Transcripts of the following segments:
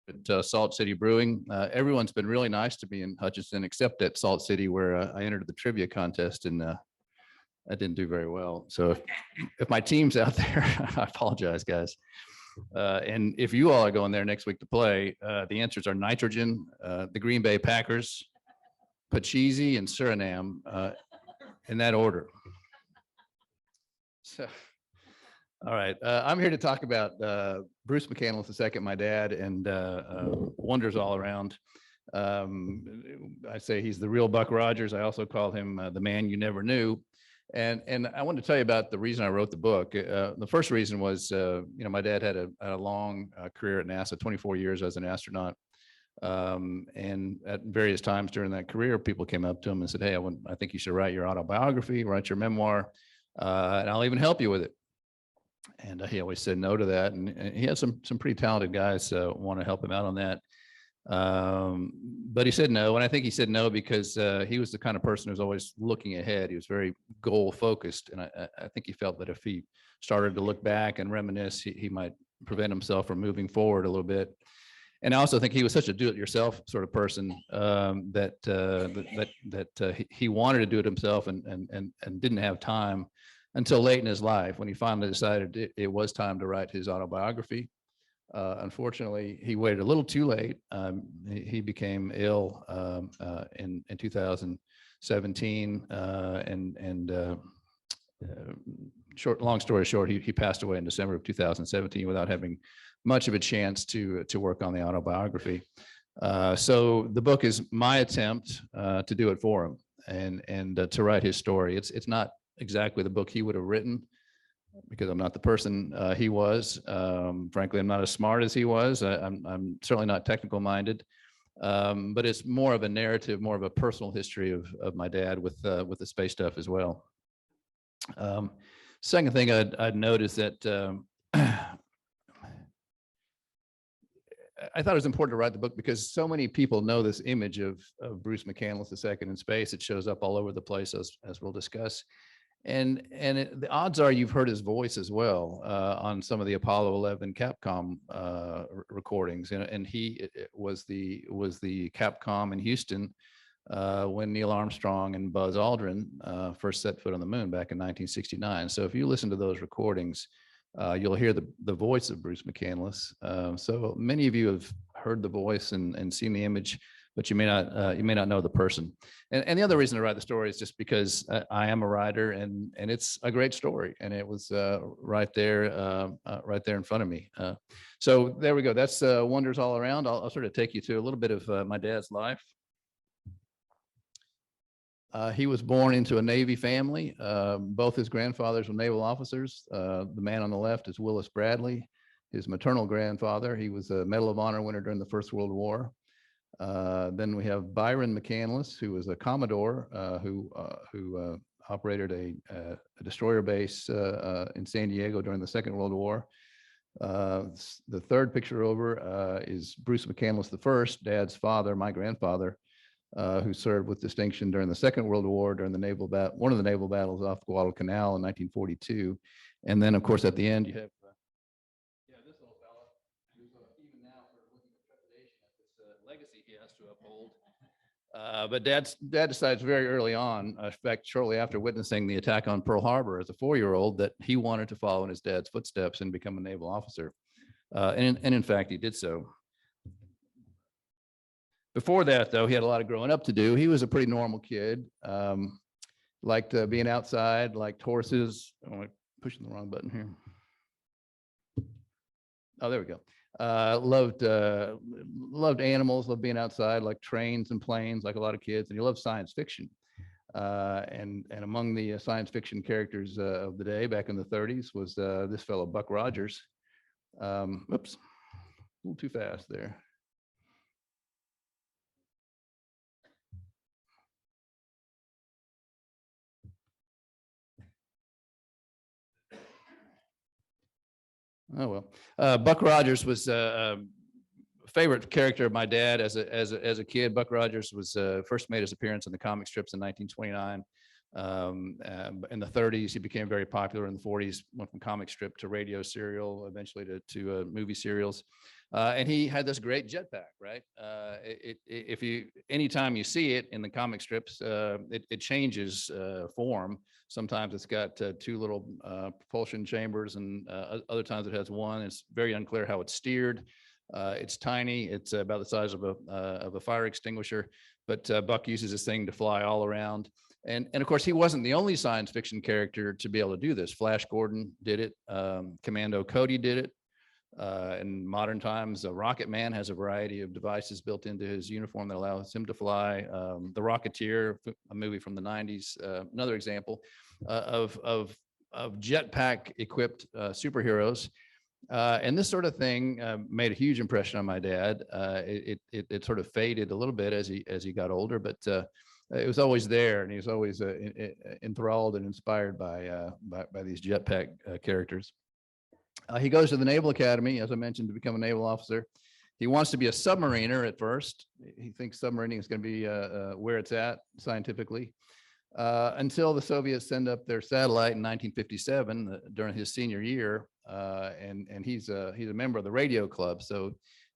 at Salt City Brewing. Everyone's been really nice to me in Hutchinson, except at Salt City, where I entered the trivia contest and I didn't do very well. So if my team's out there, I apologize, guys. And if you all are going there next week to play, the answers are nitrogen, the Green Bay Packers, Pachisi, and Suriname, in that order. So, all right, I'm here to talk about Bruce McCandless II, my dad, and wonders all around. I say he's the real Buck Rogers. I also call him the man you never knew. And I wanted to tell you about the reason I wrote the book. The first reason was, my dad had a long career at NASA, 24 years as an astronaut. And at various times during that career, people came up to him and said, "Hey, I think you should write your autobiography, write your memoir, and I'll even help you with it." And he always said no to that. And he had some pretty talented guys want to help him out on that. But he said no. And I think he said no because he was the kind of person who's always looking ahead. He was very goal focused. And I think he felt that if he started to look back and reminisce, he might prevent himself from moving forward a little bit. And I also think he was such a do-it-yourself sort of person that he wanted to do it himself and didn't have time until late in his life when he finally decided it was time to write his autobiography. Unfortunately, he waited a little too late. He became ill in 2017, long story short, he passed away in December of 2017 without having much of a chance to work on the autobiography. So the book is my attempt to do it for him and to write his story. It's not exactly the book he would have written, because I'm not the person he was. Frankly, I'm not as smart as he was. I'm certainly not technical minded, but it's more of a narrative, more of a personal history of my dad with the space stuff as well. Second thing I'd note is that I thought it was important to write the book because so many people know this image of Bruce McCandless II in space. It shows up all over the place, as we'll discuss. And the odds are you've heard his voice as well on some of the Apollo 11 CapCom recordings. And he was the CapCom in Houston when Neil Armstrong and Buzz Aldrin first set foot on the moon back in 1969. So if you listen to those recordings, you'll hear the voice of Bruce McCandless. So many of you have heard the voice and seen the image, but you may not know the person. And the other reason to write the story is just because I am a writer, and it's a great story, and it was right there in front of me. So there we go. That's wonders all around. I'll sort of take you to a little bit of my dad's life. He was born into a Navy family. Both his grandfathers were naval officers. The man on the left is Willis Bradley. His maternal grandfather, he was a Medal of Honor winner during the First World War. Then we have Byron McCandless, who was a Commodore who operated a destroyer base in San Diego during the Second World War. The third picture over is Bruce McCandless I, Dad's father, my grandfather, who served with distinction during the Second World War during the one of the naval battles off Guadalcanal in 1942. And then, of course, at the end, you have this little fella who's even now sort of looking with trepidation at this legacy he has to uphold. But Dad decides very early on, in fact, shortly after witnessing the attack on Pearl Harbor as a 4-year-old, that he wanted to follow in his dad's footsteps and become a naval officer. And in fact, he did so. Before that, though, he had a lot of growing up to do. He was a pretty normal kid, liked being outside, liked horses. Oh, I'm pushing the wrong button here. Oh, there we go. Loved animals, loved being outside, like trains and planes, like a lot of kids, and he loved science fiction. And among the science fiction characters of the day back in the 30s was this fellow, Buck Rogers. Oops, a little too fast there. Oh, well, Buck Rogers was a favorite character of my dad as a kid. Buck Rogers was first made his appearance in the comic strips in 1929. In the 30s, he became very popular. In the 40s, went from comic strip to radio serial, eventually to movie serials. And he had this great jetpack, right? Anytime you see it in the comic strips, it changes form. Sometimes it's got two little propulsion chambers, and other times it has one. It's very unclear how it's steered. It's tiny. It's about the size of a fire extinguisher. But Buck uses this thing to fly all around. And of course, he wasn't the only science fiction character to be able to do this. Flash Gordon did it. Commando Cody did it. In modern times, Rocket Man has a variety of devices built into his uniform that allows him to fly. The Rocketeer, a movie from the 90s, another example of jetpack equipped superheroes. And this sort of thing made a huge impression on my dad. It sort of faded a little bit as he got older, but it was always there, and he was always enthralled and inspired by these jetpack characters. He goes to the Naval Academy, as I mentioned, to become a naval officer. He wants to be a submariner at first. He thinks submarining is going to be where it's at scientifically, until the Soviets send up their satellite in 1957 during his senior year, and he's a member of the radio club. So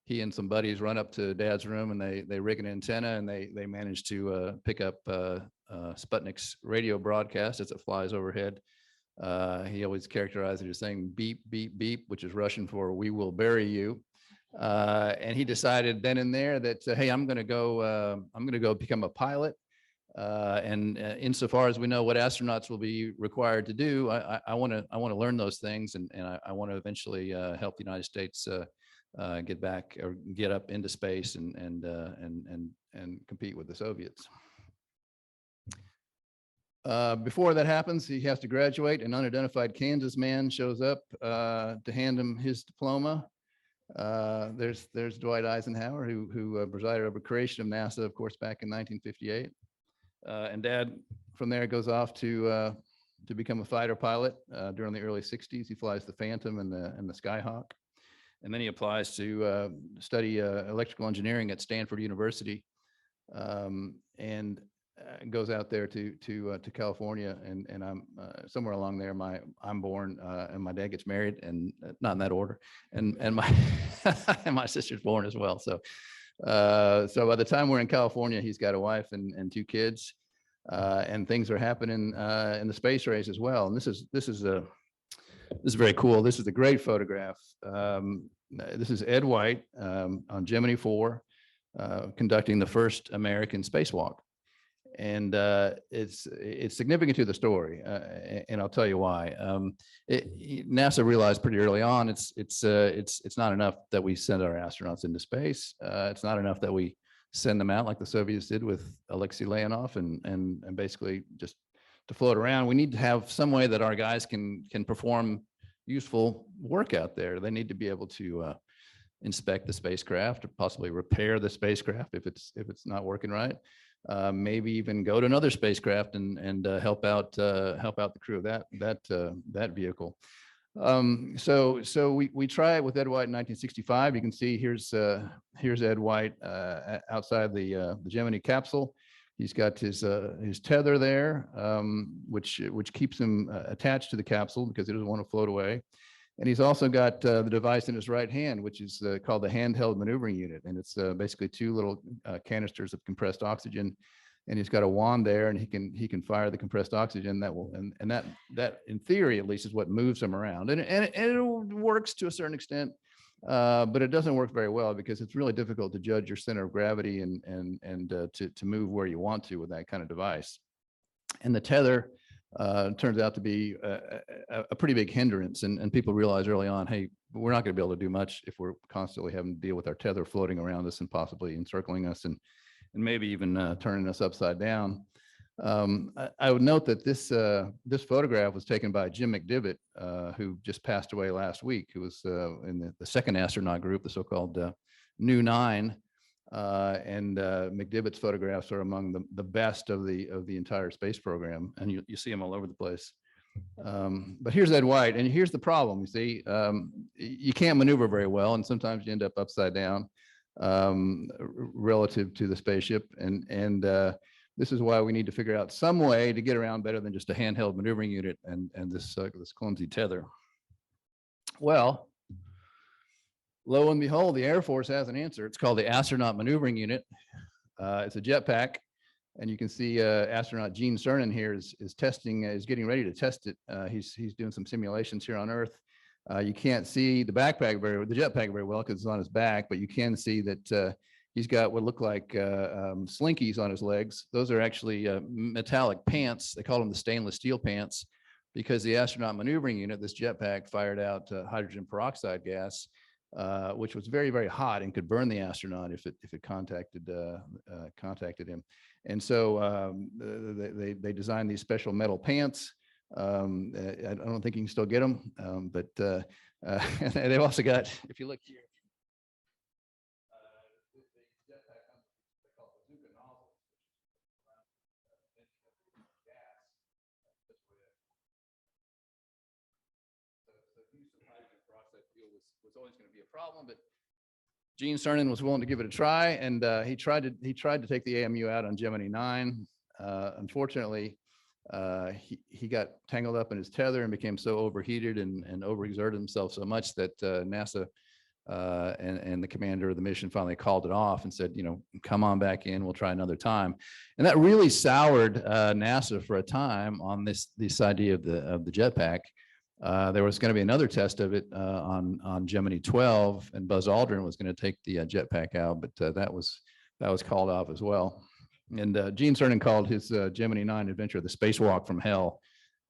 he and some buddies run up to Dad's room, and they rig an antenna, and they manage to pick up Sputnik's radio broadcast as it flies overhead. He always characterized it as saying beep, beep, beep, which is Russian for "we will bury you." And he decided then and there that, hey, I'm going to go become a pilot. And insofar as we know what astronauts will be required to do, I want to learn those things, and I want to eventually help the United States get back or get up into space and compete with the Soviets. Before that happens, he has to graduate. An unidentified Kansas man shows up to hand him his diploma. There's Dwight Eisenhower, who presided over creation of NASA, of course, back in 1958. And Dad, from there, goes off to become a fighter pilot during the early 60s. He flies the Phantom and the Skyhawk. And then he applies to study electrical engineering at Stanford University, and goes out there to California. And I'm somewhere along there. I'm born, and my dad gets married, and not in that order. And my and my sister's born as well. So by the time we're in California, he's got a wife and two kids, and things are happening in the space race as well. And this is very cool. This is a great photograph. This is Ed White on Gemini 4 conducting the first American spacewalk. And it's significant to the story, and I'll tell you why. NASA realized pretty early on it's not enough that we send our astronauts into space. It's not enough that we send them out like the Soviets did with Alexei Leonov and basically just to float around. We need to have some way that our guys can perform useful work out there. They need to be able to inspect the spacecraft, or possibly repair the spacecraft if it's not working right. Maybe even go to another spacecraft and help out the crew of that vehicle. So we try it with Ed White in 1965. You can see here's Ed White outside the Gemini capsule. He's got his tether there, which keeps him attached to the capsule because he doesn't want to float away. And he's also got the device in his right hand, which is called the handheld maneuvering unit. And it's basically two little canisters of compressed oxygen. And he's got a wand there, and he can fire the compressed oxygen. That in theory at least is what moves him around. And it works to a certain extent, but it doesn't work very well because it's really difficult to judge your center of gravity and to move where you want to with that kind of device. And the tether turns out to be a pretty big hindrance, and people realize early on, hey, we're not going to be able to do much if we're constantly having to deal with our tether floating around us and possibly encircling us and maybe even turning us upside down. I would note that this photograph was taken by Jim McDivitt, who just passed away last week, who was in the second astronaut group, the so-called New Nine. And McDivitt's photographs are among the best of the entire space program, and you see them all over the place. But here's Ed White, and here's the problem. You see, you can't maneuver very well, and sometimes you end up upside down relative to the spaceship. And this is why we need to figure out some way to get around better than just a handheld maneuvering unit and this clumsy tether. Well, lo and behold, the Air Force has an answer. It's called the Astronaut Maneuvering Unit. It's a jetpack, and you can see astronaut Gene Cernan here is getting ready to test it. He's doing some simulations here on Earth. You can't see the jetpack very well because it's on his back, but you can see that he's got what look like slinkies on his legs. Those are actually metallic pants. They call them the stainless steel pants because the astronaut maneuvering unit, this jetpack, fired out hydrogen peroxide gas, which was very, very hot and could burn the astronaut if it contacted him. And so they designed these special metal pants. I don't think you can still get them, but they've also got, if you look here, the jetpack comes with what they call bazooka nozzles, which is around gas. So use of hydrogen peroxide fuel was always going to be a problem, but Gene Cernan was willing to give it a try, and he tried to take the AMU out on Gemini 9. Unfortunately, he got tangled up in his tether and became so overheated and overexerted himself so much that NASA and the commander of the mission finally called it off and said, come on back in, we'll try another time. And that really soured NASA for a time on this idea of the jetpack. There was going to be another test of it on Gemini 12, and Buzz Aldrin was going to take the jetpack out, but that was called off as well. And Gene Cernan called his Gemini 9 adventure the spacewalk from hell,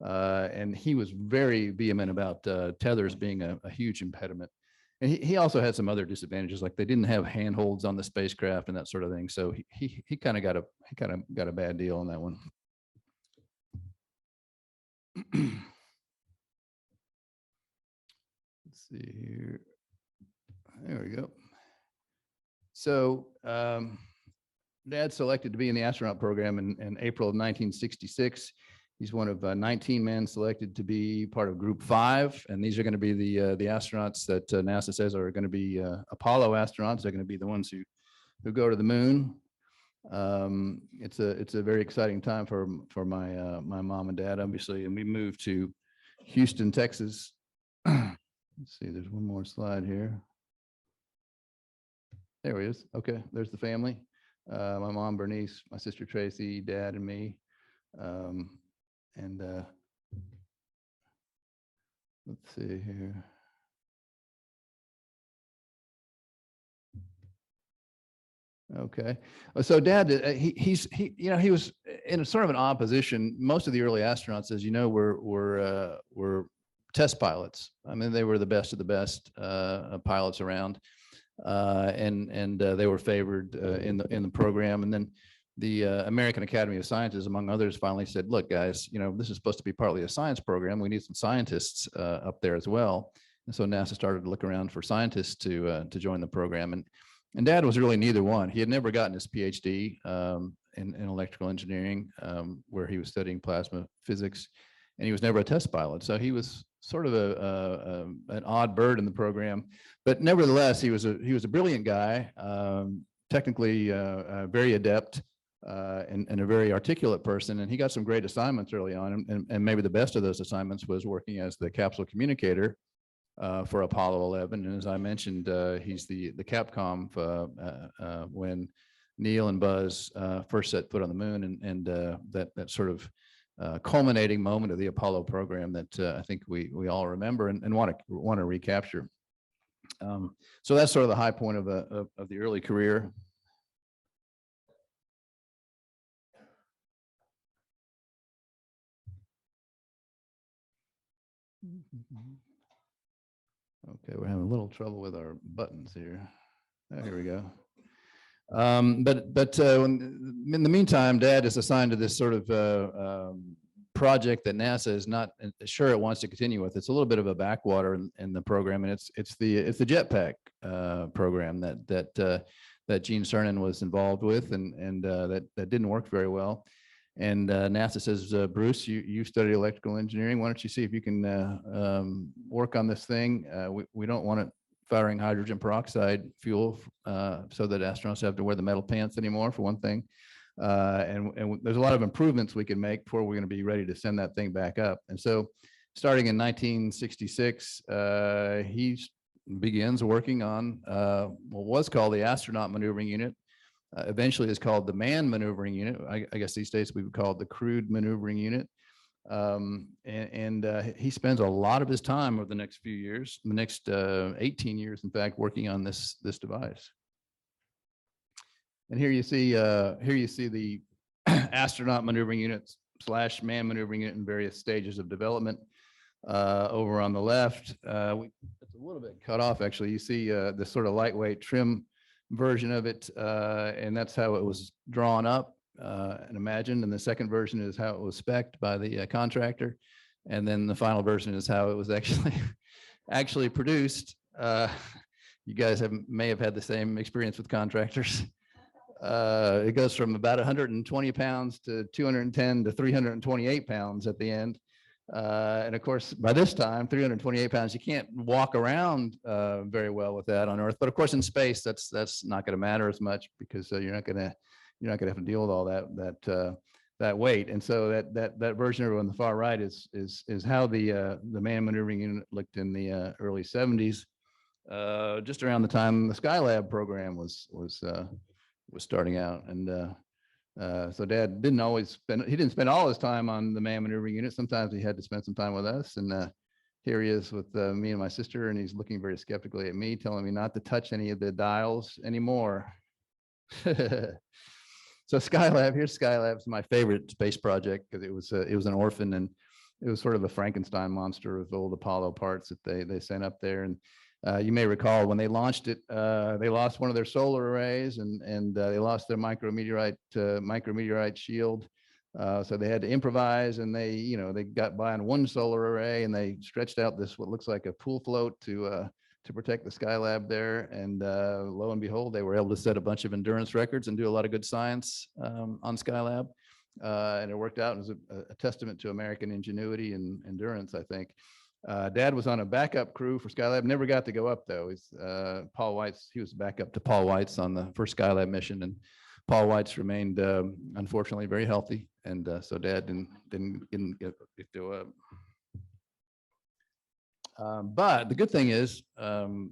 and he was very vehement about tethers being a huge impediment. And he also had some other disadvantages, like they didn't have handholds on the spacecraft and that sort of thing. So he kind of got a bad deal on that one. Let's see here. There we go. So Dad selected to be in the astronaut program in April of 1966. He's one of 19 men selected to be part of Group 5, and these are going to be the astronauts that NASA says are going to be Apollo astronauts. They're going to be the ones who go to the moon. It's a very exciting time for my mom and dad, obviously, and we moved to Houston, Texas. Let's see, there's one more slide here. There he is. Okay, there's the family. My mom, Bernice, my sister, Tracy, dad, and me. Let's see here. Okay, so Dad, he was in a sort of an odd position. Most of the early astronauts, as you know, were test pilots. I mean, they were the best of the best pilots around, and they were favored in the program. And then the American Academy of Sciences, among others, finally said, "Look, guys, this is supposed to be partly a science program. We need some scientists up there as well." And so NASA started to look around for scientists to join the program. And Dad was really neither one. He had never gotten his PhD in electrical engineering, where he was studying plasma physics, and he was never a test pilot. So he was sort of an odd bird in the program. But nevertheless, he was a brilliant guy, technically very adept, and a very articulate person. And he got some great assignments early on. And maybe the best of those assignments was working as the capsule communicator for Apollo 11. And as I mentioned, he's the CapCom when Neil and Buzz first set foot on the moon, and that sort of culminating moment of the Apollo program that I think we all remember and want to recapture. So that's sort of the high point of the early career. Okay, we're having a little trouble with our buttons here. Oh, here we go. But in the meantime, Dad is assigned to this sort of project that NASA is not sure it wants to continue with. It's a little bit of a backwater in the program, and it's the jetpack program that Gene Cernan was involved with, and that didn't work very well. And NASA says, Bruce, you study electrical engineering. Why don't you see if you can work on this thing? We don't want it firing hydrogen peroxide fuel so that astronauts have to wear the metal pants anymore, for one thing. And there's a lot of improvements we can make before we're going to be ready to send that thing back up. And so starting in 1966, he begins working on what was called the Astronaut Maneuvering Unit. Eventually is called the Manned Maneuvering Unit. I guess these days we would call it the Crewed Maneuvering Unit. He spends a lot of his time over the next few years, the next 18 years, in fact, working on this device. And here you see the Astronaut Maneuvering Unit / Manned Maneuvering Unit in various stages of development. Over on the left, it's a little bit cut off actually. You see this sort of lightweight trim version of it, and that's how it was drawn up and imagined. And the second version is how it was spec'd by the contractor, and then the final version is how it was actually produced. You guys may have had the same experience with contractors. It goes from about 120 pounds to 210 to 328 pounds at the end. And of course, by this time, 328 pounds, you can't walk around very well with that on Earth. But of course, in space, that's not going to matter as much, because you're not going to have to deal with all that weight. And so that version on the far right is how the Manned Maneuvering Unit looked in the early 70s, just around the time the Skylab program was starting out. And so Dad didn't spend all his time on the Manned Maneuvering Unit. Sometimes he had to spend some time with us. And here he is with me and my sister, and he's looking very skeptically at me, telling me not to touch any of the dials anymore. So Skylab, here's Skylab. It's my favorite space project because it was an orphan, and it was sort of a Frankenstein monster of old Apollo parts that they sent up there. And you may recall when they launched it, they lost one of their solar arrays, and they lost their micrometeorite shield. So they had to improvise, and they got by on one solar array, and they stretched out this what looks like a pool float to protect the Skylab there. And lo and behold, they were able to set a bunch of endurance records and do a lot of good science on Skylab. And it worked out. It was a testament to American ingenuity and endurance, I think. Dad was on a backup crew for Skylab, never got to go up though. He was backup to Paul Weitz on the first Skylab mission, and Paul Weitz remained unfortunately very healthy, and so Dad didn't get to go up. But the good thing is, on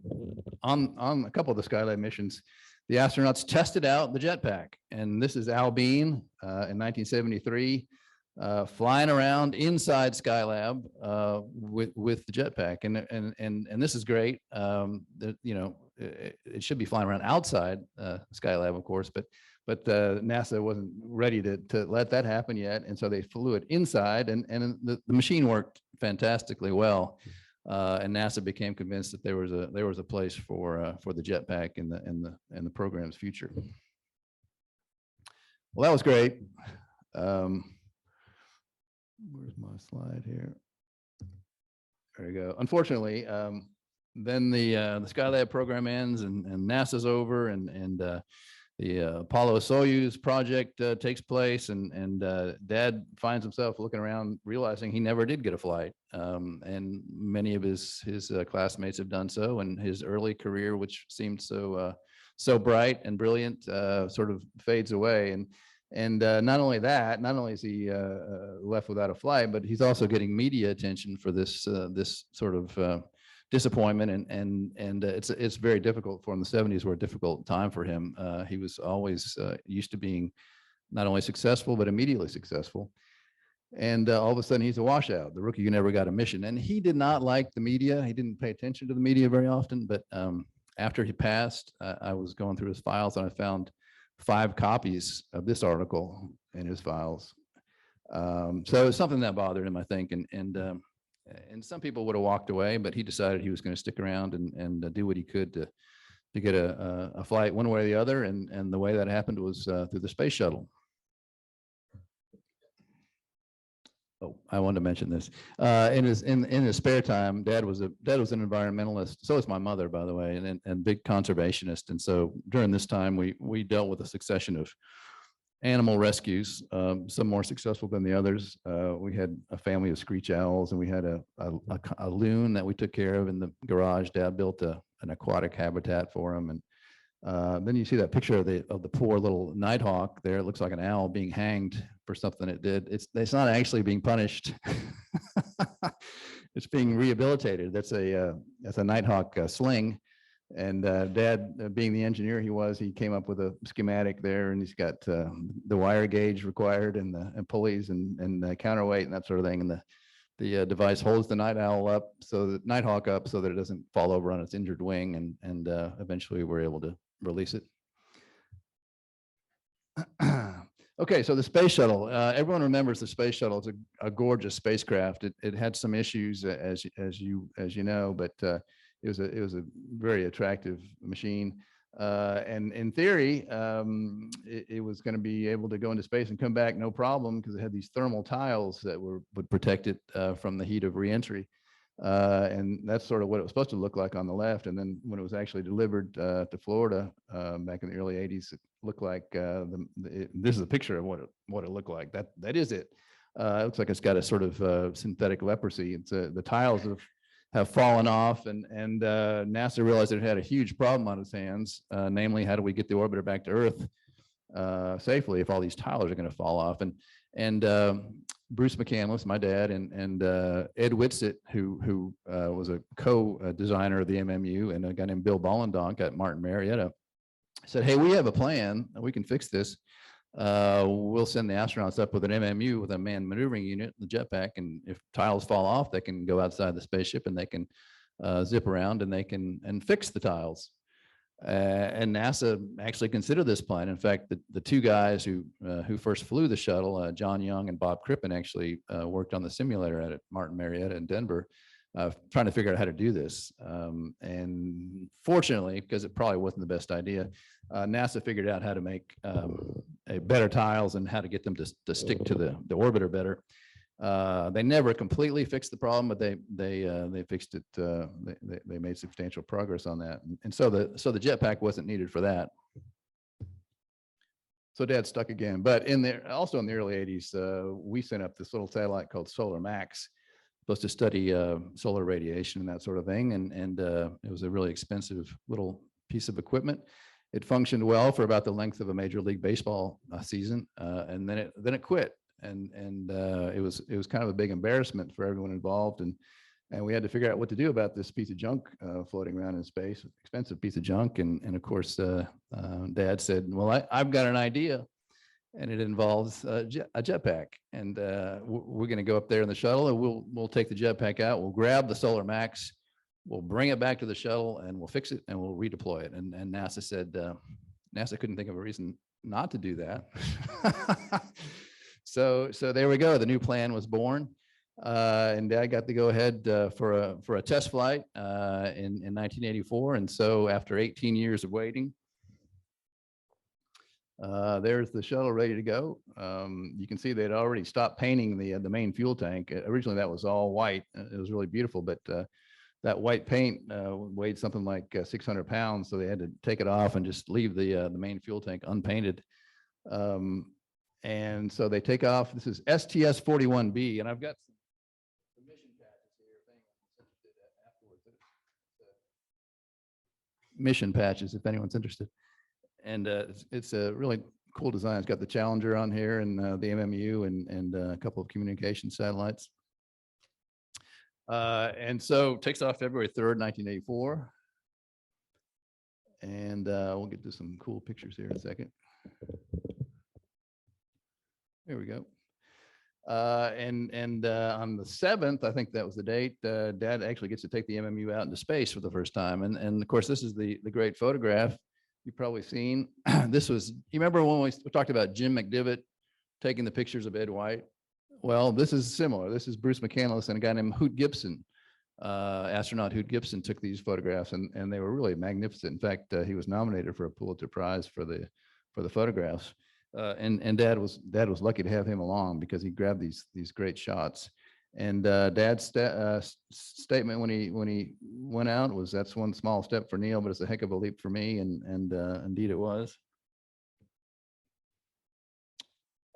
a couple of the Skylab missions, the astronauts tested out the jetpack, and this is Al Bean in 1973. Flying around inside Skylab with the jetpack, and this is great. It should be flying around outside Skylab, of course, but NASA wasn't ready to let that happen yet, and so they flew it inside, and the machine worked fantastically well. And NASA became convinced that there was a place for the jetpack in the program's future. Well, that was great. Where's my slide here? There we go. Unfortunately, then the Skylab program ends, and NASA's over, and the Apollo-Soyuz project takes place, and Dad finds himself looking around, realizing he never did get a flight, and many of his classmates have done so, and his early career, which seemed so bright and brilliant, sort of fades away. And not only is he left without a flight, but he's also getting media attention for this sort of disappointment, and it's very difficult for him. The 70s were a difficult time for him. He was always used to being not only successful but immediately successful, and all of a sudden he's a washout, the rookie who never got a mission. And he did not like the media. He didn't pay attention to the media very often. But after he passed, I was going through his files, and I found 5 copies of this article in his files. So it's something that bothered him, I think, and some people would have walked away, but he decided he was going to stick around and do what he could to get a flight one way or the other. And the way that happened was through the space shuttle. Oh, I wanted to mention this. In his spare time, Dad was an environmentalist. So was my mother, by the way, and big conservationist. And so during this time, we dealt with a succession of animal rescues, some more successful than the others. We had a family of screech owls, and we had a loon that we took care of in the garage. Dad built an aquatic habitat for them, Then you see that picture of the poor little nighthawk there. It looks like an owl being hanged for something it did. It's not actually being punished. It's being rehabilitated. That's a nighthawk sling. And Dad, being the engineer he came up with a schematic there, and he's got the wire gauge required and the pulleys and counterweight and that sort of thing. And the device holds the nighthawk up so that it doesn't fall over on its injured wing, and eventually we're able to release it. Okay, so the space shuttle. Everyone remembers the space shuttle. It's a gorgeous spacecraft. It had some issues, as you know, but it was a very attractive machine. And in theory, it was going to be able to go into space and come back no problem, because it had these thermal tiles that would protect it from the heat of reentry. And that's sort of what it was supposed to look like on the left. And then when it was actually delivered to Florida back in the early 80s, it looked like this is a picture of what it looked like. That is it. It looks like it's got a sort of synthetic leprosy. It's the tiles have fallen off, and NASA realized that it had a huge problem on its hands, namely, how do we get the orbiter back to Earth safely if all these tiles are going to fall off? And Bruce McCandless, my dad, and Ed Whitsitt, who was a co-designer of the MMU, and a guy named Bill Bollendonk at Martin Marietta, said, hey, we have a plan. We can fix this. We'll send the astronauts up with an MMU with a manned maneuvering unit, the jetpack, and if tiles fall off, they can go outside the spaceship and they can zip around and they can fix the tiles. And NASA actually considered this plan. In fact, the two guys who first flew the shuttle, John Young and Bob Crippen, actually worked on the simulator at Martin Marietta in Denver, trying to figure out how to do this. And fortunately, because it probably wasn't the best idea, NASA figured out how to make a better tiles and how to get them to stick to the orbiter better. They never completely fixed the problem, but they fixed it. They made substantial progress on that, and so the jetpack wasn't needed for that. So Dad stuck again, but also in the early 80s, we sent up this little satellite called Solar Max, supposed to study solar radiation and that sort of thing, and it was a really expensive little piece of equipment. It functioned well for about the length of a Major League Baseball season, and then it quit. And it was kind of a big embarrassment for everyone involved, and we had to figure out what to do about this piece of junk floating around in space, expensive piece of junk. And of course, Dad said, well, I've got an idea, and it involves a jetpack, and we're going to go up there in the shuttle, and we'll take the jetpack out, we'll grab the Solar Max, we'll bring it back to the shuttle, and we'll fix it, and we'll redeploy it. And NASA said, NASA couldn't think of a reason not to do that. So there we go. The new plan was born, and Dad got to go ahead for a test flight in 1984. And so after 18 years of waiting, there's the shuttle ready to go. You can see they'd already stopped painting the main fuel tank. Originally, that was all white. It was really beautiful, but that white paint weighed something like 600 pounds, so they had to take it off and just leave the main fuel tank unpainted. And so they take off. This is STS-41B, and I've got some mission patches here. If anyone's interested afterwards, mission patches, if anyone's interested. And it's a really cool design. It's got the Challenger on here, and the MMU, and a couple of communication satellites. And so takes off February 3rd, 1984. And we'll get to some cool pictures here in a second. There we go. And on the 7th, I think that was the date, Dad actually gets to take the MMU out into space for the first time. And of course, this is the great photograph you've probably seen. This was, you remember when we talked about Jim McDivitt taking the pictures of Ed White? Well, this is similar. This is Bruce McCandless and a guy named Hoot Gibson. Astronaut Hoot Gibson took these photographs, and they were really magnificent. In fact, he was nominated for a Pulitzer Prize for the photographs. And Dad was lucky to have him along, because he grabbed these great shots. And Dad's statement when he went out was, "That's one small step for Neil, but it's a heck of a leap for me." And indeed it was.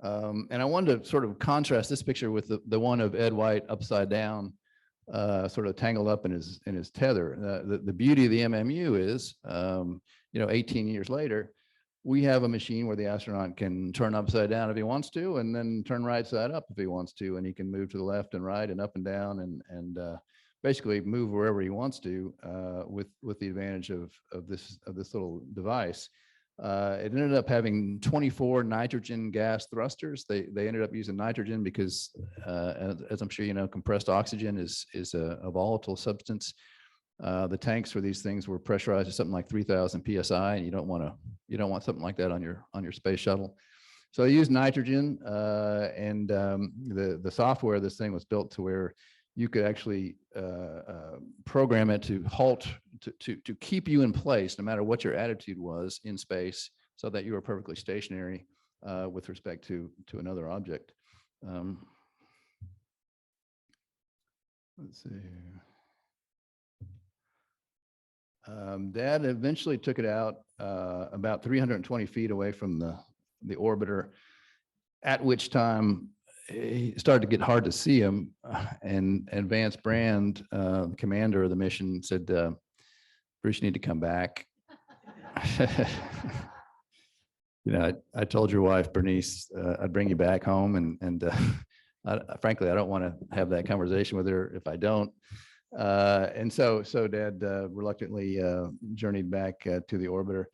And I wanted to sort of contrast this picture with the one of Ed White upside down, sort of tangled up in his tether. The beauty of the MMU is 18 years later, we have a machine where the astronaut can turn upside down if he wants to, and then turn right side up if he wants to, and he can move to the left and right and up and down and basically move wherever he wants to with the advantage of this little device. It ended up having 24 nitrogen gas thrusters. They ended up using nitrogen because, as I'm sure you know, compressed oxygen is a volatile substance. The tanks for these things were pressurized to something like 3,000 psi, and you don't want something like that on your space shuttle. So they used nitrogen, and the software of this thing was built to where you could actually program it to halt, to keep you in place no matter what your attitude was in space, so that you were perfectly stationary with respect to another object. Let's see here. Dad eventually took it out about 320 feet away from the orbiter, at which time it started to get hard to see him. And Vance Brand, the commander of the mission, said, "Bruce, you need to come back." I told your wife, Bernice, I'd bring you back home, and frankly, I don't want to have that conversation with her if I don't. And so Dad reluctantly journeyed back to the orbiter.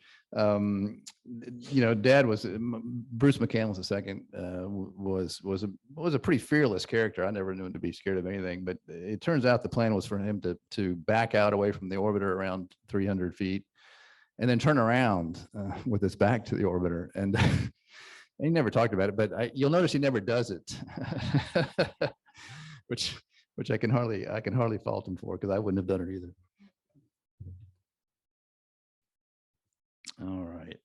Dad was Bruce McCandless II was a pretty fearless character. I never knew him to be scared of anything, but it turns out the plan was for him to back out away from the orbiter around 300 feet, and then turn around with his back to the orbiter. And he never talked about it, but you'll notice he never does it, which I can hardly fault him for, because I wouldn't have done it either. All right.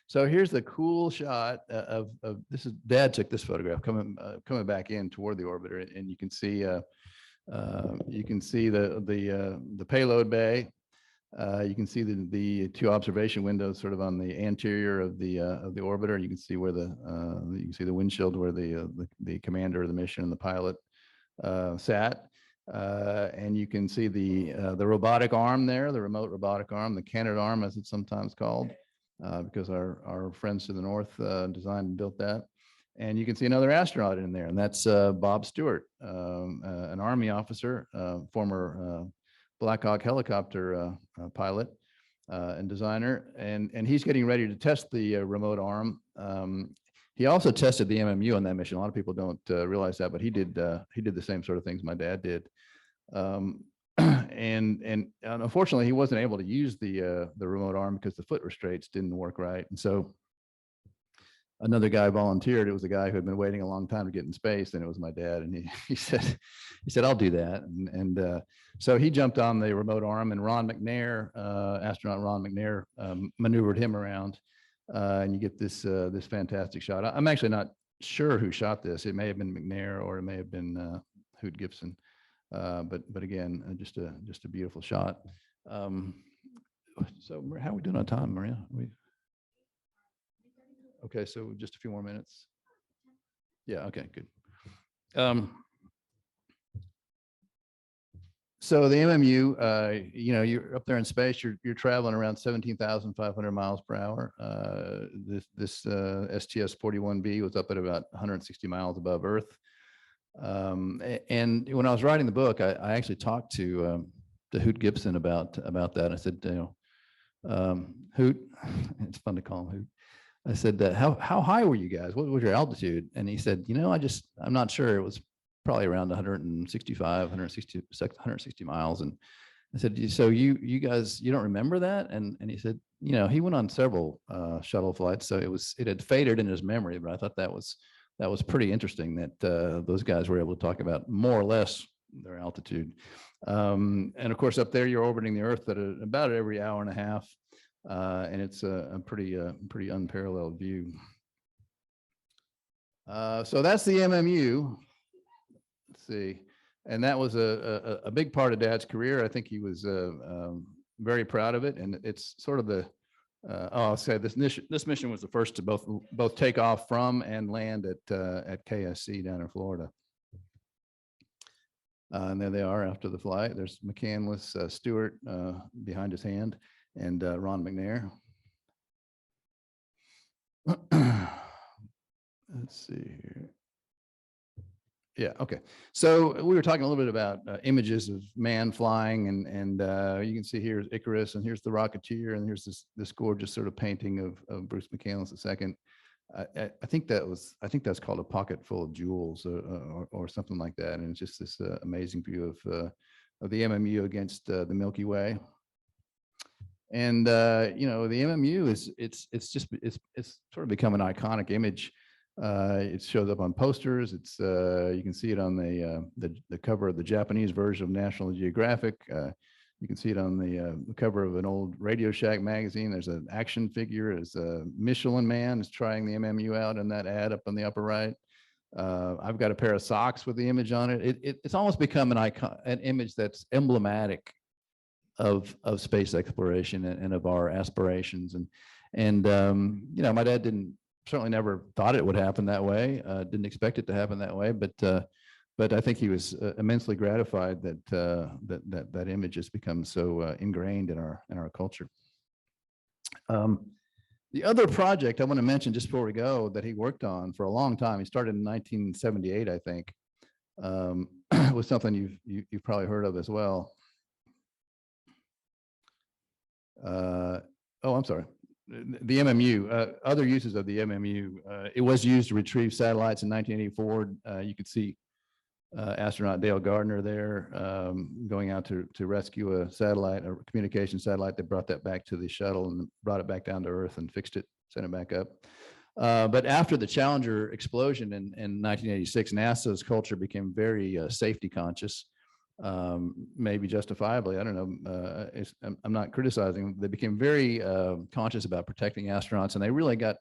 So here's the cool shot of this is Dad took this photograph coming back in toward the orbiter, and you can see the payload bay. You can see the two observation windows sort of on the anterior of the orbiter, and you can see where you can see the windshield where the commander of the mission and the pilot sat, and you can see the robotic arm there, the remote robotic arm, the Canadarm as it's sometimes called, because our friends to the north designed and built that. And you can see another astronaut in there, and that's Bob Stewart, an Army officer, former Black Hawk helicopter pilot and designer, and he's getting ready to test the remote arm. He also tested the MMU on that mission. A lot of people don't realize that, but he did the same sort of things my dad did. And unfortunately, he wasn't able to use the remote arm because the foot restraints didn't work right. And so another guy volunteered. It was a guy who had been waiting a long time to get in space, and it was my dad. And he said, "I'll do that." And so he jumped on the remote arm, and Ron McNair, astronaut Ron McNair, maneuvered him around, and you get this fantastic shot. I'm actually not sure who shot this. It may have been McNair, or it may have been Hoot Gibson. But again, just a beautiful shot. So how are we doing on time, Maria? Okay, so just a few more minutes. Yeah, okay, good. So the MMU, you're up there in space, you're traveling around 17,500 miles per hour. This STS-41B was up at about 160 miles above Earth. And when I was writing the book, I actually talked to Hoot Gibson about that. I said, Hoot, it's fun to call him Hoot. I said, how high were you guys? What was your altitude? And he said, I'm not sure. It was probably around 160 miles. And I said, so you guys, you don't remember that? And he said, he went on several shuttle flights, so it had faded in his memory, but I thought that was pretty interesting that those guys were able to talk about more or less their altitude. And of course, up there, you're orbiting the Earth at about every hour and a half. And it's a pretty unparalleled view. So that's the MMU. Let's see, and that was a big part of Dad's career. I think he was very proud of it, and it's sort of the I'll say this mission was the first to both take off from and land at KSC down in Florida. And there they are after the flight. There's McCandless Stewart behind his hand, and Ron McNair. Let's see here. Yeah, okay. So we were talking a little bit about images of man flying, and you can see here's Icarus, and here's the Rocketeer, and here's this gorgeous sort of painting of Bruce McCandless II. I think that's called A Pocket Full of Jewels, or something like that. And it's just this amazing view of the MMU against the Milky Way. And you know, the MMU it's sort of become an iconic image. It shows up on posters. It's you can see it on the cover of the Japanese version of National Geographic. You can see it on the cover of an old Radio Shack magazine. There's an action figure. There's a Michelin man is trying the MMU out in that ad up on the upper right. I've got a pair of socks with the image on it. It's almost become an icon, an image that's emblematic of space exploration and of our aspirations. And you know, my dad certainly never thought it would happen that way. Didn't expect it to happen that way, but I think he was immensely gratified that that image has become so ingrained in our culture. The other project I want to mention just before we go that he worked on for a long time, he started in 1978, I think, was something you've probably heard of as well. Oh, I'm sorry. The MMU, other uses of the MMU. It was used to retrieve satellites in 1984. You could see astronaut Dale Gardner there going out to rescue a satellite, a communication satellite. They brought that back to the shuttle and brought it back down to Earth and fixed it, sent it back up. But after the Challenger explosion in 1986, NASA's culture became very safety conscious. Maybe justifiably, I don't know. I'm not criticizing. They became very conscious about protecting astronauts, and they really got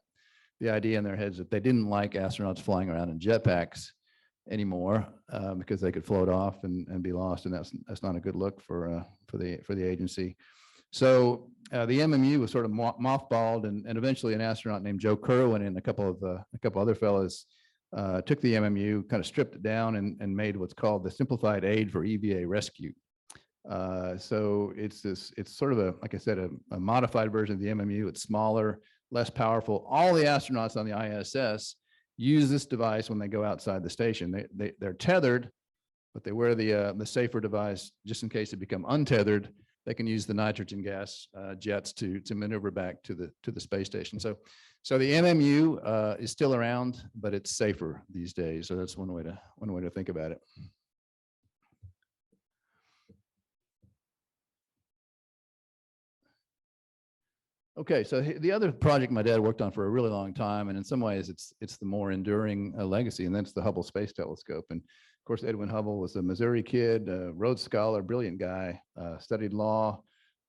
the idea in their heads that they didn't like astronauts flying around in jetpacks anymore because they could float off and be lost, and that's not a good look for the agency. So the MMU was sort of mothballed, and eventually an astronaut named Joe Kerwin and a couple other fellows took the MMU, kind of stripped it down, and made what's called the Simplified Aid for EVA Rescue. So it's sort of like I said, a modified version of the MMU. It's smaller, less powerful. All the astronauts on the ISS use this device when they go outside the station. They're tethered, but they wear the safer device just in case they become untethered. They can use the nitrogen gas jets to maneuver back to the space station. So the MMU is still around, but it's safer these days. So that's one way to think about it. Okay, so the other project my dad worked on for a really long time, and in some ways it's the more enduring legacy, and that's the Hubble Space Telescope. And of course, Edwin Hubble was a Missouri kid, Rhodes Scholar, brilliant guy, studied law,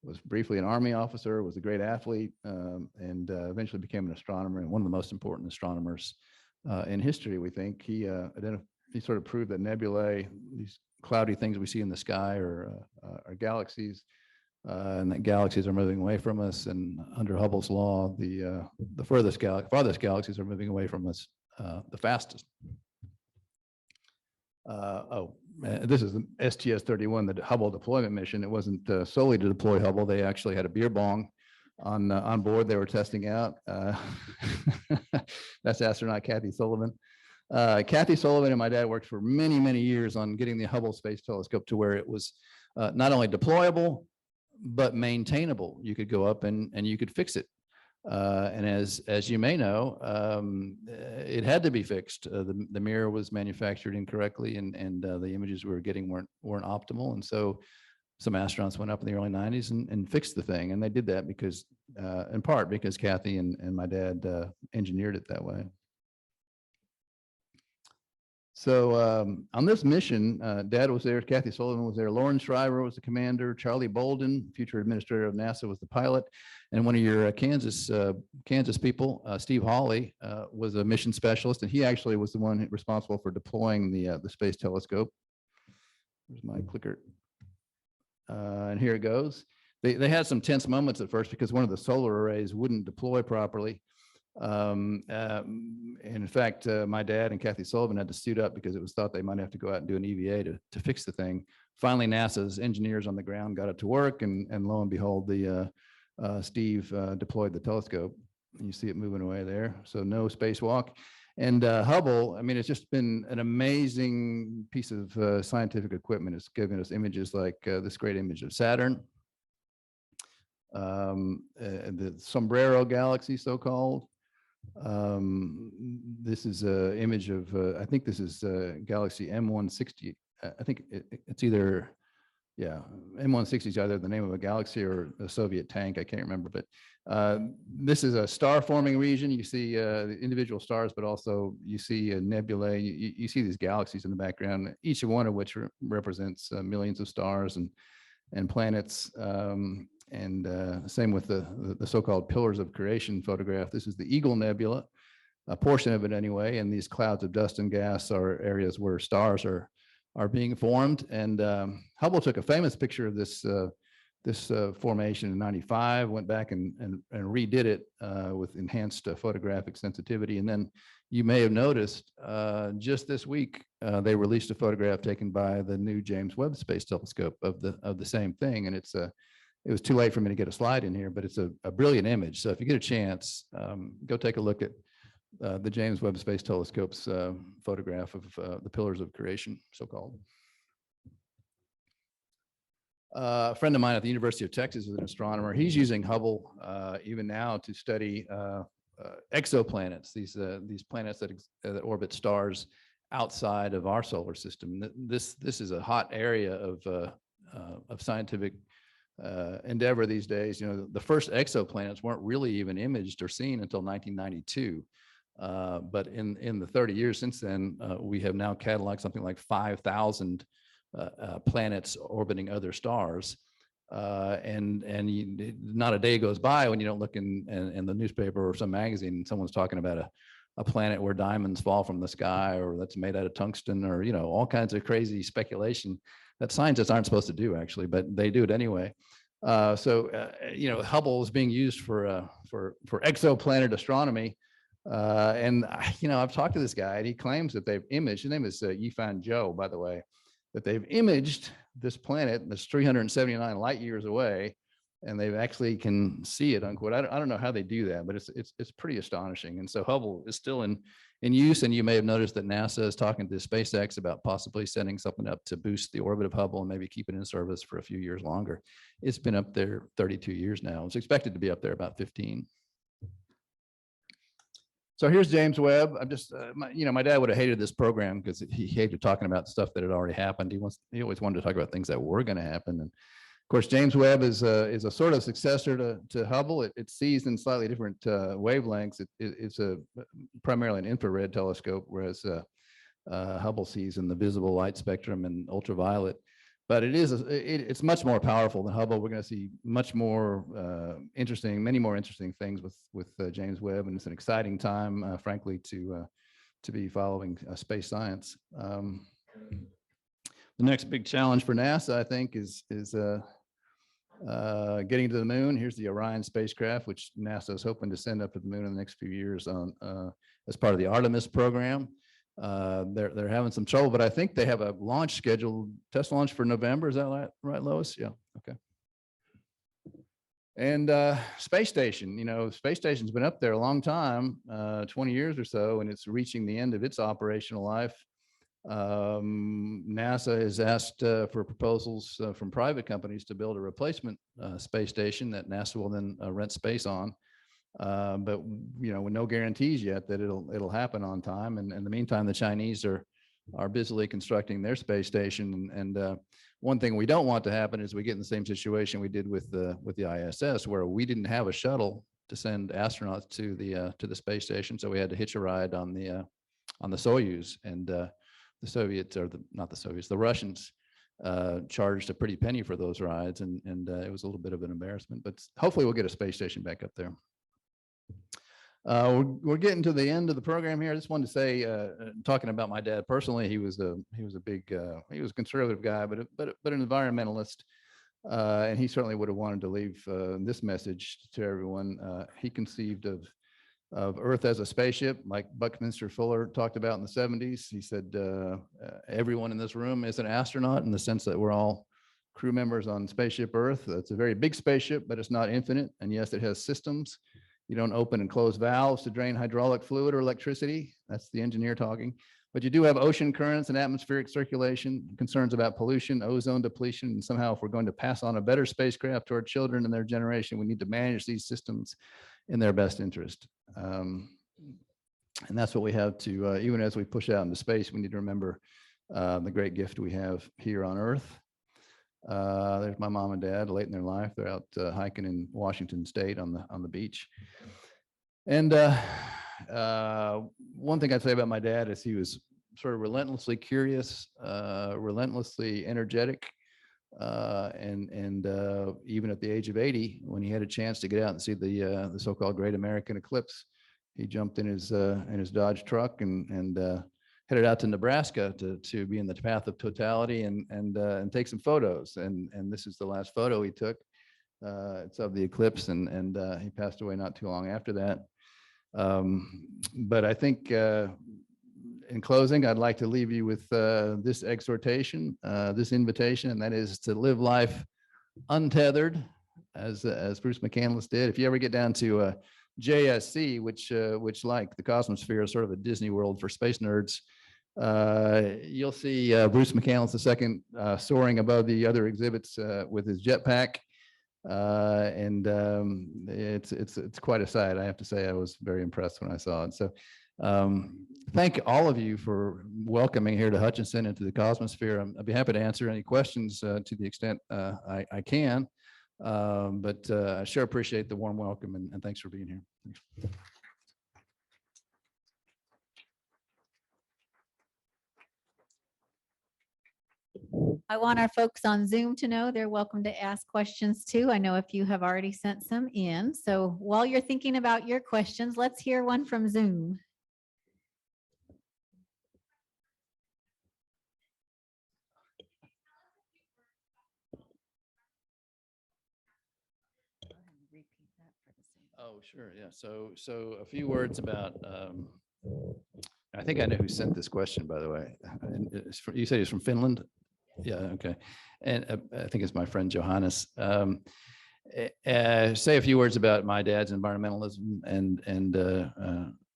was briefly an Army officer, was a great athlete, and eventually became an astronomer, and one of the most important astronomers in history, we think. He sort of proved that nebulae, these cloudy things we see in the sky, are galaxies. And that galaxies are moving away from us, and under Hubble's law, the farthest galaxies are moving away from us the fastest. This is the STS-31, the Hubble deployment mission. It wasn't solely to deploy Hubble. They actually had a beer bong on board. They were testing out. That's astronaut Kathy Sullivan. Kathy Sullivan and my dad worked for many, many years on getting the Hubble Space Telescope to where it was not only deployable, but maintainable. You could go up and you could fix it. And as you may know, it had to be fixed. The mirror was manufactured incorrectly, and the images we were getting weren't optimal. And so some astronauts went up in the early 90s and fixed the thing. And they did that because, in part, because Kathy and my dad engineered it that way. So on this mission, Dad was there, Kathy Sullivan was there, Lauren Shriver was the commander, Charlie Bolden, future administrator of NASA, was the pilot, and one of your Kansas people, Steve Hawley, was a mission specialist, and he actually was the one responsible for deploying the Space Telescope. There's my clicker. And here it goes. They had some tense moments at first because one of the solar arrays wouldn't deploy properly. And in fact, my dad and Kathy Sullivan had to suit up because it was thought they might have to go out and do an EVA to fix the thing. Finally, NASA's engineers on the ground got it to work, and lo and behold, Steve deployed the telescope. And you see it moving away there. So no spacewalk. And Hubble, I mean, it's just been an amazing piece of scientific equipment. It's given us images like this great image of Saturn, the Sombrero Galaxy, so-called. This is an image of, I think this is Galaxy M160. I think it's either, yeah, M160 is either the name of a galaxy or a Soviet tank. I can't remember, but this is a star forming region. You see the individual stars, but also you see a nebulae. You see these galaxies in the background, each one of which represents millions of stars and planets. Same with the so-called pillars of creation photograph. This is the Eagle Nebula, a portion of it anyway, and these clouds of dust and gas are areas where stars are being formed. And Hubble took a famous picture of this formation in '95, went back and redid it with enhanced photographic sensitivity. And then you may have noticed just this week they released a photograph taken by the new James Webb Space Telescope of the same thing. And it was too late for me to get a slide in here, but it's a brilliant image. So if you get a chance, go take a look at the James Webb Space Telescope's photograph of the pillars of creation, so-called. A friend of mine at the University of Texas is an astronomer. He's using Hubble even now to study exoplanets, these planets that orbit stars outside of our solar system. This is a hot area of scientific endeavor these days. You know, the first exoplanets weren't really even imaged or seen until 1992. But in the 30 years since then, we have now cataloged something like 5,000 planets orbiting other stars. Not a day goes by when you don't look in the newspaper or some magazine and someone's talking about a planet where diamonds fall from the sky, or that's made out of tungsten, or, you know, all kinds of crazy speculation that scientists aren't supposed to do, actually, but they do it anyway. You know, Hubble is being used for exoplanet astronomy. You know, I've talked to this guy and he claims that they've imaged, his name is Yifan Zhou, by the way, that they've imaged this planet that's 379 light years away, and they've actually can see it, unquote. I don't know how they do that, but it's pretty astonishing. And so Hubble is still in use, and you may have noticed that NASA is talking to SpaceX about possibly setting something up to boost the orbit of Hubble and maybe keep it in service for a few years longer. It's been up there 32 years now. It's expected to be up there about 15. So here's James Webb. I'm just, you know, my dad would have hated this program because he hated talking about stuff that had already happened. He always wanted to talk about things that were going to happen. And of course, James Webb is a sort of successor to Hubble. It sees in slightly different wavelengths. It's primarily an infrared telescope, whereas Hubble sees in the visible light spectrum and ultraviolet. But it's much more powerful than Hubble. We're going to see much more many more interesting things with James Webb, and it's an exciting time, frankly, to be following space science. The next big challenge for NASA, I think, is getting to the moon. Here's the Orion spacecraft, which NASA is hoping to send up to the moon in the next few years as part of the Artemis program. They're having some trouble, but I think they have a launch scheduled, test launch for November. Is that right, Lois? Yeah. Okay. And space station, you know, space station's been up there a long time, 20 years or so, and it's reaching the end of its operational life. NASA has asked for proposals from private companies to build a replacement space station that NASA will then rent space on. But you know, with no guarantees yet that it'll happen on time. And in the meantime, the Chinese are busily constructing their space station. And one thing we don't want to happen is we get in the same situation we did with the ISS, where we didn't have a shuttle to send astronauts to the space station, so we had to hitch a ride on the Soyuz. And the Soviets, or not the Soviets, the Russians charged a pretty penny for those rides, and it was a little bit of an embarrassment. But hopefully, we'll get a space station back up there. We're getting to the end of the program here. I just wanted to say, talking about my dad personally, he was a conservative guy, but an environmentalist, and he certainly would have wanted to leave this message to everyone. He conceived of of Earth as a spaceship, like Buckminster Fuller talked about in the 70s. He said everyone in this room is an astronaut in the sense that we're all crew members on spaceship Earth. It's a very big spaceship, but it's not infinite. And yes, it has systems. You don't open and close valves to drain hydraulic fluid or electricity. That's the engineer talking. But you do have ocean currents and atmospheric circulation, concerns about pollution, ozone depletion, and somehow if we're going to pass on a better spacecraft to our children and their generation, we need to manage these systems in their best interest. And that's what we have to, even as we push out into space, we need to remember the great gift we have here on Earth. There's my mom and dad late in their life. They're out hiking in Washington State on the beach. And one thing I'd say about my dad is he was sort of relentlessly curious, relentlessly energetic, and even at the age of 80, when he had a chance to get out and see the so-called Great American Eclipse, he jumped in his Dodge truck and headed out to Nebraska to be in the path of totality and take some photos. And this is the last photo he took. It's of the eclipse, and he passed away not too long after that. But I think in closing, I'd like to leave you with this exhortation, this invitation, and that is to live life untethered, as Bruce McCandless did. If you ever get down to JSC, which like the Cosmosphere is sort of a Disney World for space nerds, you'll see Bruce McCandless II soaring above the other exhibits with his jetpack. And it's quite a sight. I have to say, I was very impressed when I saw it. So thank all of you for welcoming here to Hutchinson and to the Cosmosphere. I'd be happy to answer any questions to the extent I can. But I sure appreciate the warm welcome, and thanks for being here. Thanks. I want our folks on Zoom to know they're welcome to ask questions too. I know a few have already sent some in. So while you're thinking about your questions, let's hear one from Zoom. Oh, sure. Yeah. So a few words about, I think I know who sent this question, by the way. You said he's from Finland? Yeah. Okay. And I think it's my friend Johannes. Say a few words about my dad's environmentalism and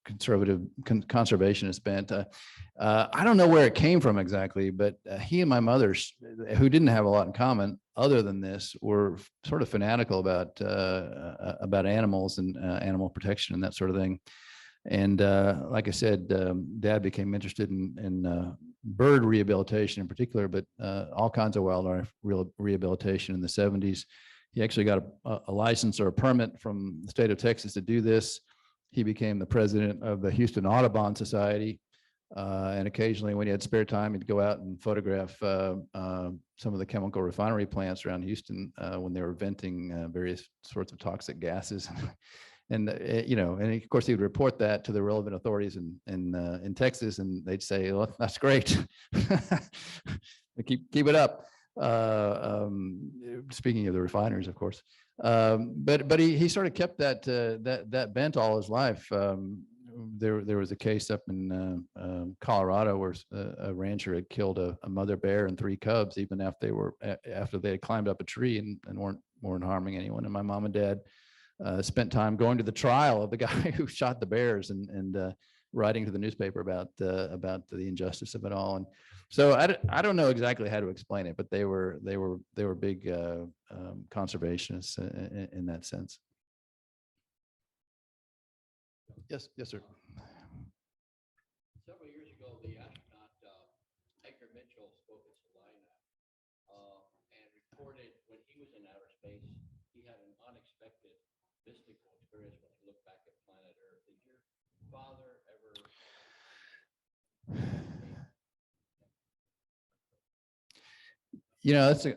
conservative conservationist bent. I don't know where it came from exactly, but he and my mother, who didn't have a lot in common other than this, were sort of fanatical about animals and animal protection and that sort of thing. And like I said, Dad became interested in bird rehabilitation in particular, but all kinds of wildlife rehabilitation in the 70s. He actually got a license or a permit from the state of Texas to do this. He became the president of the Houston Audubon Society. And occasionally when he had spare time, he'd go out and photograph some of the chemical refinery plants around Houston when they were venting various sorts of toxic gases. And and of course he would report that to the relevant authorities in Texas, and they'd say, "Well, that's great. keep it up." Speaking of the refineries, of course, but he sort of kept that bent all his life. There was a case up in Colorado where a rancher had killed a mother bear and 3 cubs, even after they had climbed up a tree and weren't harming anyone. And my mom and dad spent time going to the trial of the guy who shot the bears and writing to the newspaper about the injustice of it all. And so I don't know exactly how to explain it, but they were big conservationists in that sense. Yes, sir. Several years ago, the astronaut Edgar Mitchell spoke at Salina and reported when he was in outer space, he had an unexpected mystical experience when he looked back at planet Earth. Did your father ever?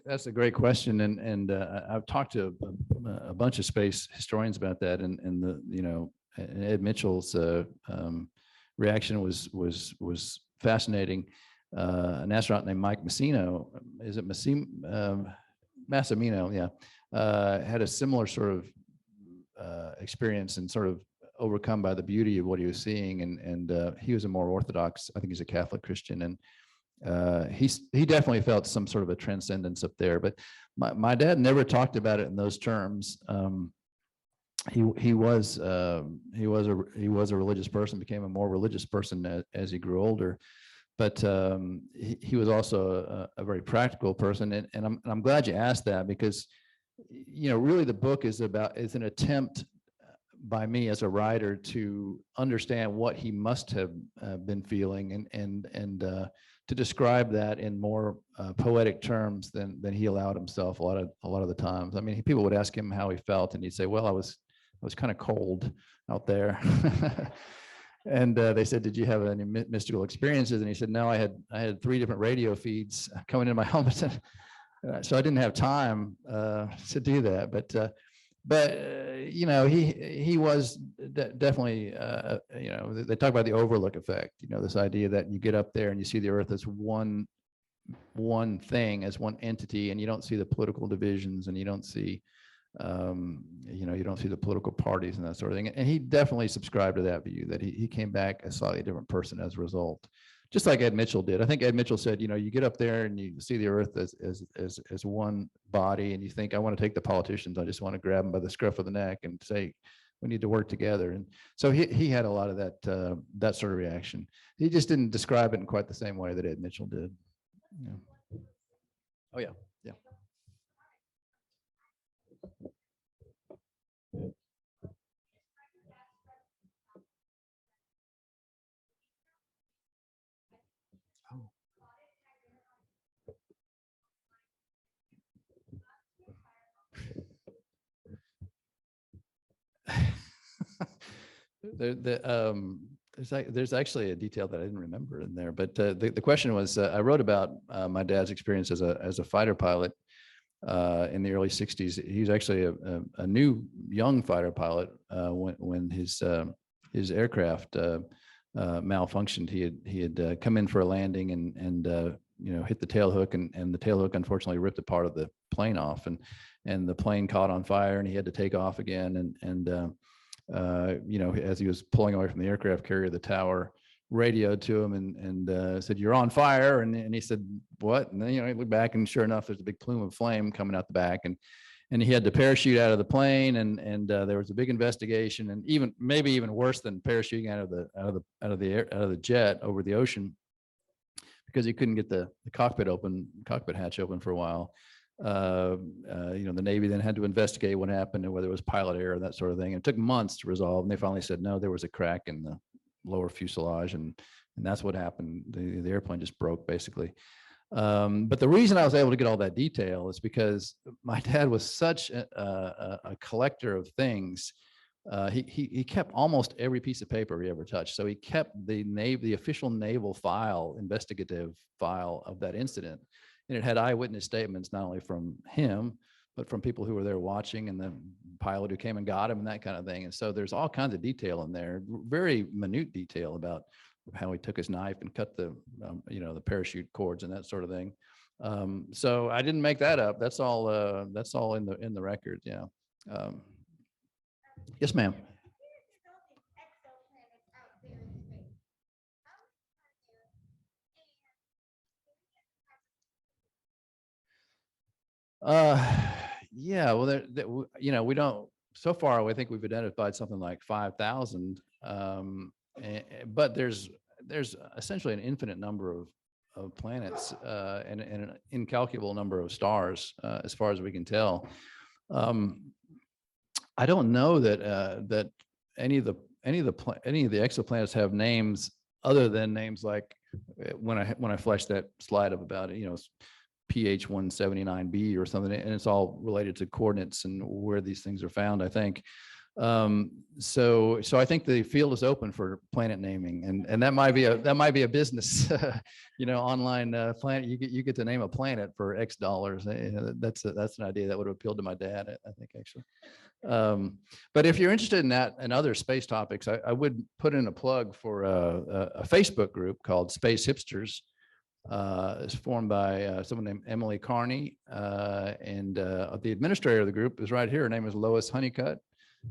That's a great question, and I've talked to a bunch of space historians about that, and Ed Mitchell's reaction was fascinating. An astronaut named Mike Massimino, is it Massimino? Yeah, had a similar sort of experience and sort of overcome by the beauty of what he was seeing. And he was a more Orthodox, I think he's a Catholic Christian, and he definitely felt some sort of a transcendence up there. But my dad never talked about it in those terms. He was a religious person, became a more religious person as he grew older. But he was also a very practical person, and I'm glad you asked that, because really the book is an attempt by me as a writer to understand what he must have been feeling, and to describe that in more poetic terms than he allowed himself a lot of the times. I mean, people would ask him how he felt, and he'd say, "Well, I was kind of cold out there." And they said, "Did you have any mystical experiences?" And he said, "No, I had 3 different radio feeds coming in my helmet, so I didn't have time to do that." But he was definitely they talk about the overlook effect. This idea that you get up there and you see the Earth as one thing, as one entity, and you don't see the political divisions, and you don't see you don't see the political parties and that sort of thing. And he definitely subscribed to that view, that he came back a slightly different person as a result, just like Ed Mitchell did. I think Ed Mitchell said, you get up there and you see the Earth as one body, and you think, I want to take the politicians, I just want to grab them by the scruff of the neck and say, we need to work together. And so he had a lot of that sort of reaction. He just didn't describe it in quite the same way that Ed Mitchell did. Yeah. Oh yeah. Yeah. There's actually a detail that I didn't remember in there, but the question was, I wrote about my dad's experience as a fighter pilot in the early 60s. He was actually a new young fighter pilot when his aircraft malfunctioned. He had come in for a landing and hit the tail hook, and the tail hook unfortunately ripped a part of the plane off, and the plane caught on fire, and he had to take off again. And as he was pulling away from the aircraft carrier, the tower radioed to him and said, "You're on fire." And he said, "What?" And then he looked back, and sure enough, there's a big plume of flame coming out the back, and he had to parachute out of the plane, and there was a big investigation, and maybe even worse than parachuting out of the jet over the ocean, because he couldn't get the cockpit hatch open for a while. The Navy then had to investigate what happened and whether it was pilot error and that sort of thing. And it took months to resolve, and they finally said, no, there was a crack in the lower fuselage, and that's what happened. The airplane just broke, basically. But the reason I was able to get all that detail is because my dad was such a collector of things. He kept almost every piece of paper he ever touched. So he kept the official naval investigative file of that incident. And it had eyewitness statements, not only from him, but from people who were there watching, and the pilot who came and got him, and that kind of thing. And so there's all kinds of detail in there, very minute detail about how he took his knife and cut the parachute cords and that sort of thing. So I didn't make that up. That's all in the record. Yeah. Yes, ma'am. Yeah, well, we don't, so far, I think we've identified something like 5,000, but there's essentially an infinite number of planets and an incalculable number of stars, as far as we can tell. I don't know that any of the exoplanets have names other than names like when I flashed that slide up about it, PH 179b or something, and it's all related to coordinates and where these things are found, I think. So I think the field is open for planet naming, and that might be a business, online planet. You get to name a planet for X dollars. That's an idea that would have appealed to my dad, I think, actually. But if you're interested in that and other space topics, I would put in a plug for a Facebook group called Space Hipsters. It's formed by someone named Emily Carney, and the administrator of the group is right here. Her name is Lois Honeycutt.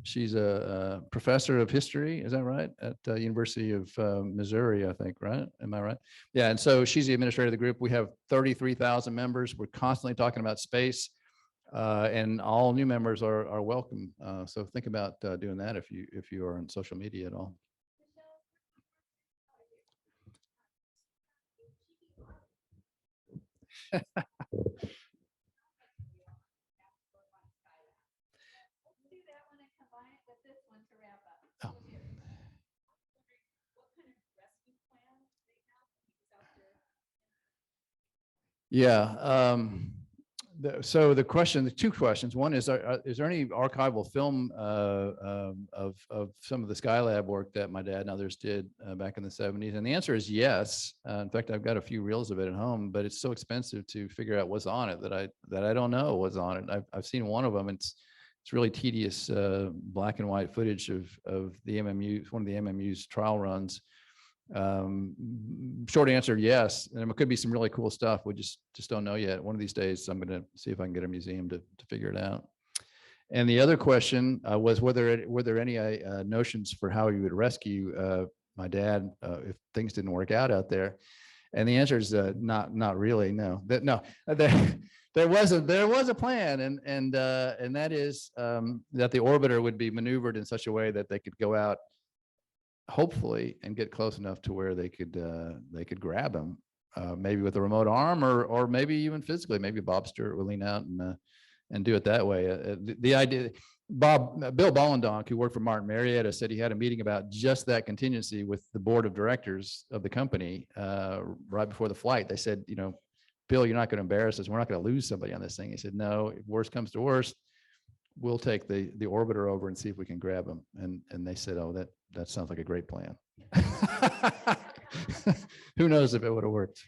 She's a professor of history. Is that right? At University of Missouri, I think, right? Am I right? Yeah. And so she's the administrator of the group. We have 33,000 members. We're constantly talking about space, and all new members are welcome. So think about doing that if you are on social media at all. Oh. Yeah. So the two questions. One is there any archival film of some of the Skylab work that my dad and others did back in the 70s? And the answer is yes. In fact, I've got a few reels of it at home, but it's so expensive to figure out what's on it that I don't know what's on it. I've seen one of them. It's really tedious black and white footage of the MMU, one of the MMU's trial runs. Short answer, yes. And it could be some really cool stuff. We just don't know yet. One of these days, I'm going to see if I can get a museum to figure it out. And the other question was were there any notions for how you would rescue my dad if things didn't work out there? And the answer is not really. No, there was a plan, and that is that the orbiter would be maneuvered in such a way that they could go out, hopefully, and get close enough to where they could grab him, maybe with a remote arm, or maybe even physically. Maybe Bob Stewart will lean out and do it that way. The idea, Bill Bollendonk, who worked for Martin Marietta, said he had a meeting about just that contingency with the board of directors of the company right before the flight. They said, Bill, you're not going to embarrass us. We're not going to lose somebody on this thing. He said, no, if worst comes to worst, we'll take the orbiter over and see if we can grab him. And they said, oh, that sounds like a great plan. Who knows if it would have worked.